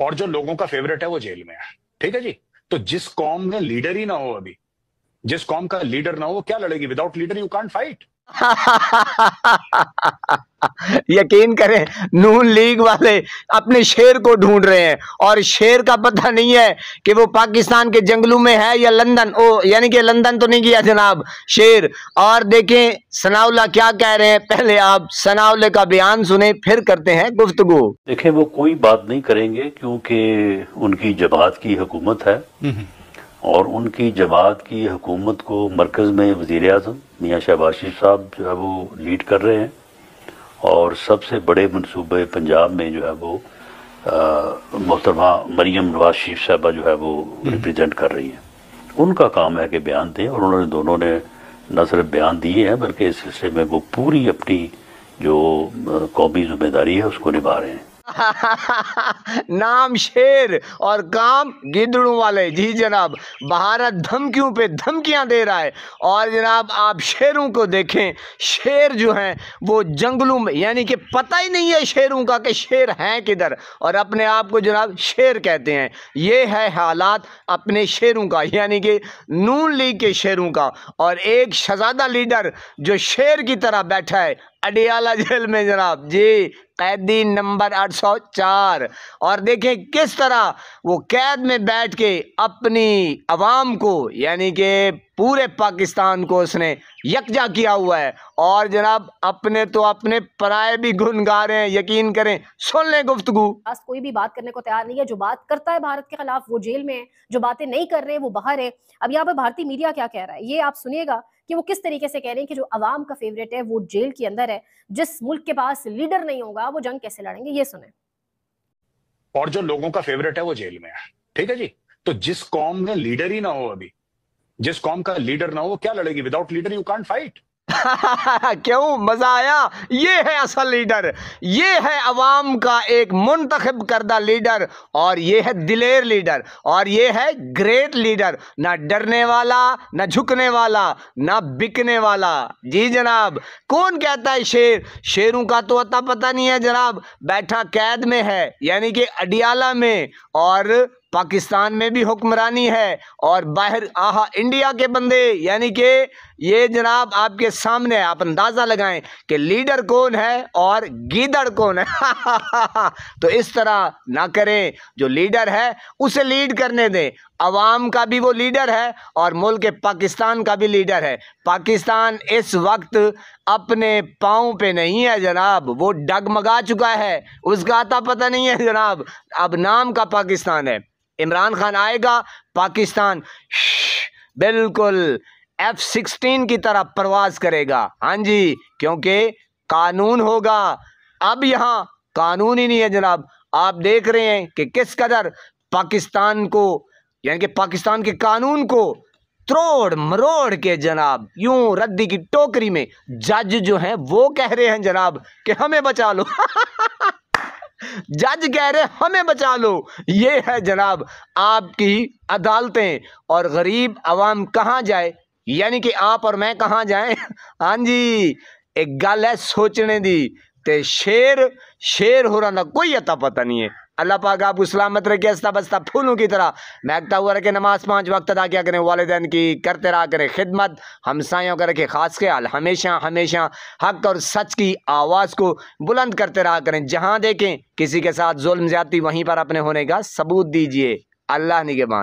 और जो लोगों का फेवरेट है वो जेल में है। ठीक है जी। तो जिस कौम में लीडर ही ना हो अभी, जिस कौम का लीडर ना हो, वो क्या लड़ेगी? Without leader you can't fight. यकीन करें, नून लीग वाले अपने शेर को ढूंढ रहे हैं और शेर का पता नहीं है कि वो पाकिस्तान के जंगलों में है या लंदन। ओ यानी कि लंदन तो नहीं गया जनाब शेर। और देखें सनाउल्लाह क्या कह रहे हैं। पहले आप सनाउल्लाह का बयान सुने, फिर करते हैं गुफ्तगू। देखें, वो कोई बात नहीं करेंगे क्योंकि उनकी जमात की हुकूमत है और उनकी जमात की हुकूमत को मरकज़ में वज़ीर आज़म मियाँ शहबाज शरीफ साहब जो है वो लीड कर रहे हैं और सबसे बड़े मनसूबे पंजाब में जो है वो मोहतरमा मरियम नवाज शरीफ साहबा जो है वो रिप्रेजेंट कर रही हैं। उनका काम है कि बयान दें और उन्होंने दोनों ने न सिर्फ बयान दिए हैं बल्कि इस सिलसिले में वो पूरी अपनी जो कौमी जिम्मेदारी है उसको निभा रहे हैं। नाम शेर और काम गिद्धड़ों वाले। जी जनाब, भारत धमकियों पे धमकियां दे रहा है। और जनाब आप शेरों को देखें, शेर जो हैं वो जंगलों में, यानी कि पता ही नहीं है शेरों का कि शेर हैं किधर, और अपने आप को जनाब शेर कहते हैं। ये है हालात अपने शेरों का, यानी कि नून लीग के शेरों का। और एक शहजादा लीडर जो शेर की तरह बैठा है अडियाला जेल में जनाब जी, कैदी नंबर 804। और देखें किस तरह वो कैद में बैठ के अपनी अवाम को, यानी कि पूरे पाकिस्तान को उसने यकजा किया हुआ है। और जनाब अपने तो अपने पराए भी गुन गा रहे हैं। यकीन करें, सुन लें गुफ्तगू। कोई भी बात करने को तैयार नहीं है। जो बात करता है भारत के खिलाफ वो जेल में है, जो बातें नहीं कर रहे वो बाहर है। अब यहाँ पे भारतीय मीडिया क्या कह रहा है ये आप सुनिएगा कि वो किस तरीके से कह रहे हैं कि जो अवाम का फेवरेट है वो जेल के अंदर है। जिस मुल्क के पास लीडर नहीं होगा वो जंग कैसे लड़ेंगे, ये सुने। और जो लोगों का फेवरेट है वो जेल में है। ठीक है जी। तो जिस कौम में लीडर ही ना हो अभी, जिस कौम का लीडर ना हो, वो क्या लड़ेगी? Without leader you can't fight. क्यों, मजा आया? ये है असल लीडर, ये है अवाम का एक मुंतखब करदा लीडर, और ये है दिलेर लीडर, और ये है ग्रेट लीडर। ना डरने वाला, ना झुकने वाला, ना बिकने वाला। जी जनाब, कौन कहता है शेर? शेरों का तो अता पता नहीं है जनाब। बैठा कैद में है, यानी कि अडियाला में, और पाकिस्तान में भी हुक्मरानी है, और बाहर आहा इंडिया के बंदे, यानी कि ये जनाब आपके सामने, आप अंदाज़ा लगाएं कि लीडर कौन है और गीदड़ कौन है। तो इस तरह ना करें, जो लीडर है उसे लीड करने दें। अवाम का भी वो लीडर है और मुल्क पाकिस्तान का भी लीडर है। पाकिस्तान इस वक्त अपने पाँव पे नहीं है जनाब, वो डगमगा चुका है, उसका आता पता नहीं है जनाब। अब नाम का पाकिस्तान है। इमरान खान आएगा, पाकिस्तान बिल्कुल F-16 की तरह परवाज करेगा। हाँ जी, क्योंकि कानून होगा। अब यहाँ कानून ही नहीं है जनाब। आप देख रहे हैं कि किस कदर पाकिस्तान को, यानी कि पाकिस्तान के कानून को त्रोड़ मरोड़ के जनाब यूं रद्दी की टोकरी में जज जो हैं वो कह रहे हैं जनाब कि हमें बचा लो। जज कह रहे हमें बचा लो। ये है जनाब आपकी अदालतें, और गरीब अवाम कहाँ जाए, यानी कि आप और मैं कहाँ जाएं। हाँ जी, एक गल है सोचने दी, ते शेर शेर हो रहा ना कोई अता पता नहीं है। अल्लाह पाक आपको सलामत रखे, हंसता बसता फूलों की तरह महकता हुआ रखे। नमाज 5 वक्त अदा किया करें, वालिदैन की करते रहा करें खिदमत, हमसायों का रखे खास ख्याल, हमेशा हमेशा हक और सच की आवाज़ को बुलंद करते रहा करें। जहाँ देखें किसी के साथ जुल्म ज्यादती, वहीं पर अपने होने का सबूत दीजिए। अल्लाह निगहबान।